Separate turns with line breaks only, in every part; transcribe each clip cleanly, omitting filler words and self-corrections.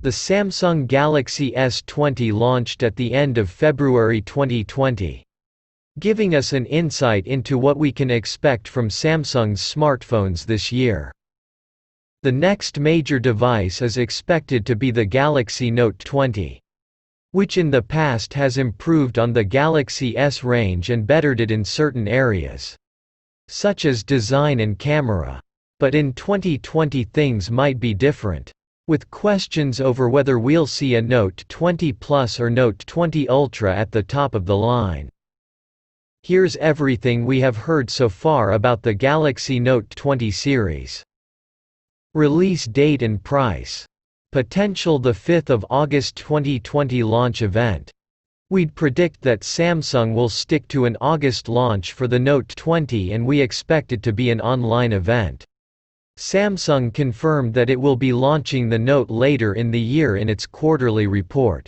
The Samsung Galaxy S20 launched at the end of February 2020, giving us an insight into what we can expect from Samsung's smartphones this year. The next major device is expected to be the Galaxy Note 20, which in the past has improved on the Galaxy S range and bettered it in certain areas, such as design and camera. But in 2020 things might be different, with questions over whether we'll see a Note 20 Plus or Note 20 Ultra at the top of the line. Here's everything we have heard so far about the Galaxy Note 20 series. Release date and price. Potential: the 5th of August 2020 launch event. We'd predict that Samsung will stick to an August launch for the Note 20 and we expect it to be an online event. Samsung confirmed that it will be launching the Note later in the year in its quarterly report.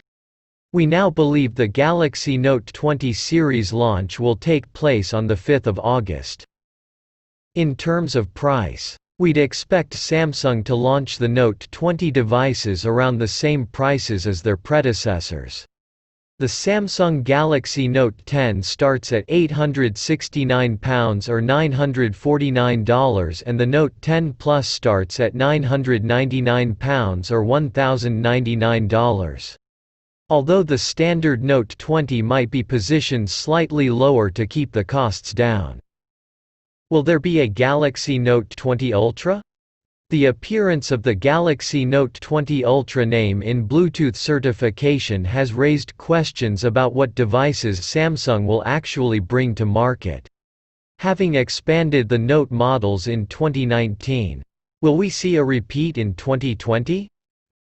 We now believe the Galaxy Note 20 series launch will take place on the 5th of August. In terms of price, we'd expect Samsung to launch the Note 20 devices around the same prices as their predecessors. The Samsung Galaxy Note 10 starts at £869 or $949 and the Note 10 Plus starts at £999 or $1,099. Although the standard Note 20 might be positioned slightly lower to keep the costs down. Will there be a Galaxy Note 20 Ultra? The appearance of the Galaxy Note 20 Ultra name in Bluetooth certification has raised questions about what devices Samsung will actually bring to market. Having expanded the Note models in 2019, will we see a repeat in 2020?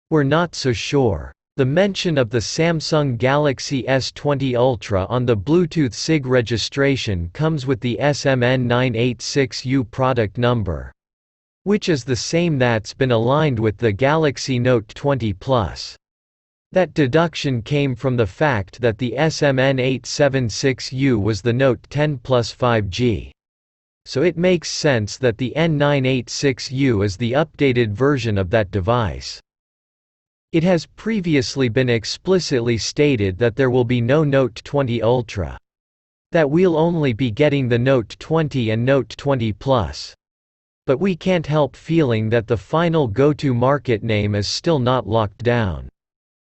We're not so sure. The mention of the Samsung Galaxy S20 Ultra on the Bluetooth SIG registration comes with the SMN986U product number, which is the same that's been aligned with the Galaxy Note 20 Plus. That deduction came from the fact that the SMN876U was the Note 10 Plus 5G. So it makes sense that the N986U is the updated version of that device. It has previously been explicitly stated that there will be no Note 20 Ultra. That we'll only be getting the Note 20 and Note 20 Plus. But we can't help feeling that the final go-to-market name is still not locked down.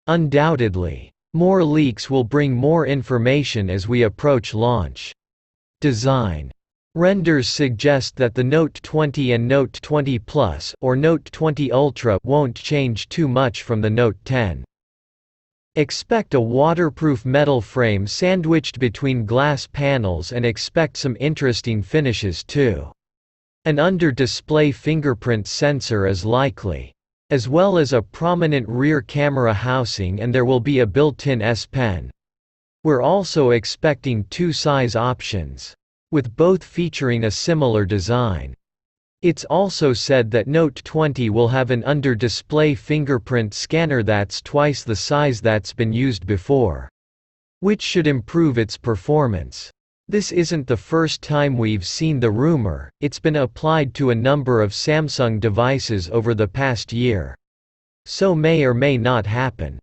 Undoubtedly, more leaks will bring more information as we approach launch. Design. Renders suggest that the Note 20 and Note 20 Plus or Note 20 Ultra won't change too much from the Note 10. Expect a waterproof metal frame sandwiched between glass panels and expect some interesting finishes too. An under-display fingerprint sensor is likely, as well as a prominent rear camera housing, and there will be a built-in S Pen. We're also expecting two size options, with both featuring a similar design. It's also said that Note 20 will have an under-display fingerprint scanner that's twice the size that's been used before, which should improve its performance. This isn't the first time we've seen the rumor, it's been applied to a number of Samsung devices over the past year. So may or may not happen.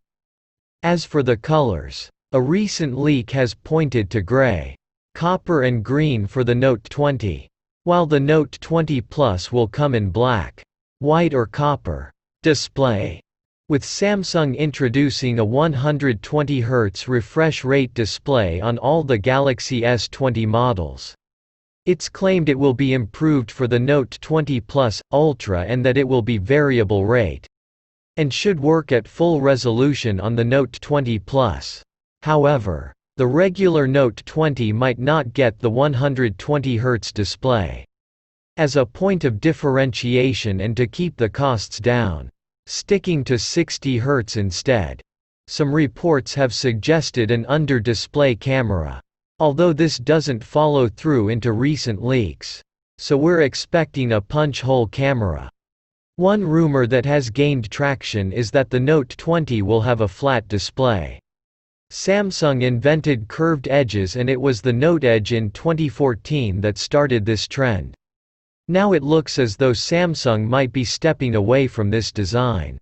As for the colors, a recent leak has pointed to gray, copper and green for the Note 20, while the Note 20 Plus will come in black, white or copper display, with Samsung introducing a 120Hz refresh rate display on all the Galaxy S20 models. It's claimed it will be improved for the Note 20 Plus, Ultra, and that it will be variable rate, and should work at full resolution on the Note 20 Plus. However, the regular Note 20 might not get the 120Hz display. As a point of differentiation and to keep the costs down, sticking to 60Hz instead. Some reports have suggested an under-display camera, although this doesn't follow through into recent leaks. So we're expecting a punch-hole camera. One rumor that has gained traction is that the Note 20 will have a flat display. Samsung invented curved edges, and it was the Note Edge in 2014 that started this trend. Now it looks as though Samsung might be stepping away from this design.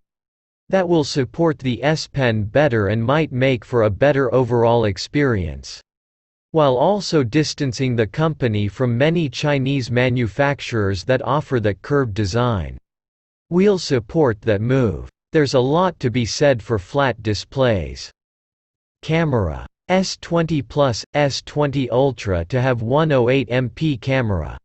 that will support the S Pen better and might make for a better overall experience, while also distancing the company from many Chinese manufacturers that offer that curved design. We'll support that move. There's a lot to be said for flat displays. Camera. S20 Plus, S20 Ultra to have 108MP camera.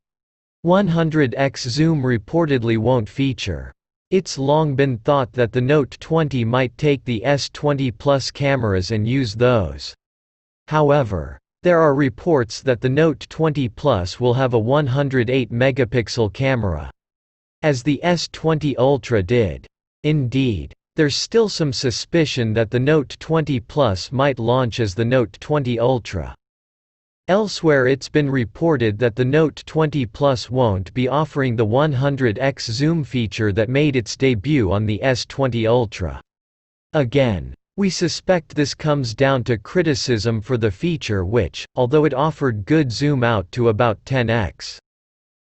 100x zoom reportedly won't feature. It's long been thought that the Note 20 might take the S20 Plus cameras and use those. However, there are reports that the Note 20 Plus will have a 108-megapixel camera, as the S20 Ultra did. Indeed, there's still some suspicion that the Note 20 Plus might launch as the Note 20 Ultra. Elsewhere it's been reported that the Note 20 Plus won't be offering the 100x zoom feature that made its debut on the S20 Ultra. Again, we suspect this comes down to criticism for the feature which, although it offered good zoom out to about 10x,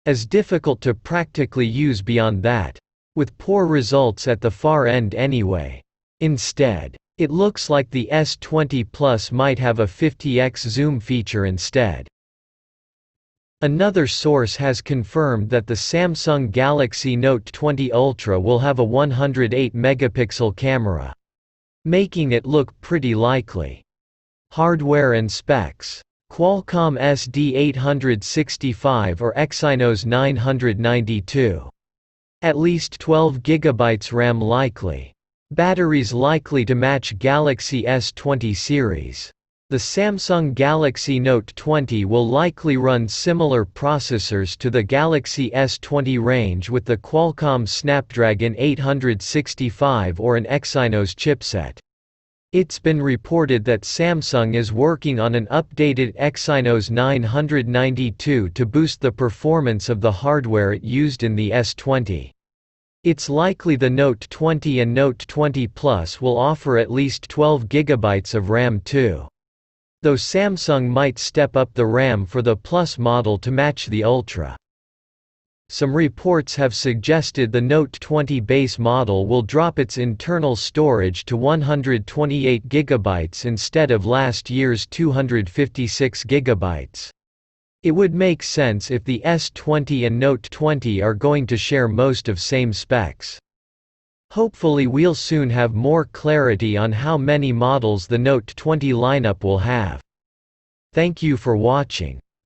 is difficult to practically use beyond that, with poor results at the far end anyway. Instead, it looks like the S20 Plus might have a 50x zoom feature instead. Another source has confirmed that the Samsung Galaxy Note 20 Ultra will have a 108-megapixel camera, making it look pretty likely. Hardware and specs. Qualcomm SD865 or Exynos 992. At least 12 GB RAM likely. Batteries likely to match Galaxy S20 series. The Samsung Galaxy Note 20 will likely run similar processors to the Galaxy S20 range with the Qualcomm Snapdragon 865 or an Exynos chipset. It's been reported that Samsung is working on an updated Exynos 992 to boost the performance of the hardware it used in the S20. It's likely the Note 20 and Note 20 Plus will offer at least 12 GB of RAM too, though Samsung might step up the RAM for the Plus model to match the Ultra. Some reports have suggested the Note 20 base model will drop its internal storage to 128 GB instead of last year's 256 GB. It would make sense if the S20 and Note 20 are going to share most of same specs. Hopefully we'll soon have more clarity on how many models the Note 20 lineup will have. Thank you for watching.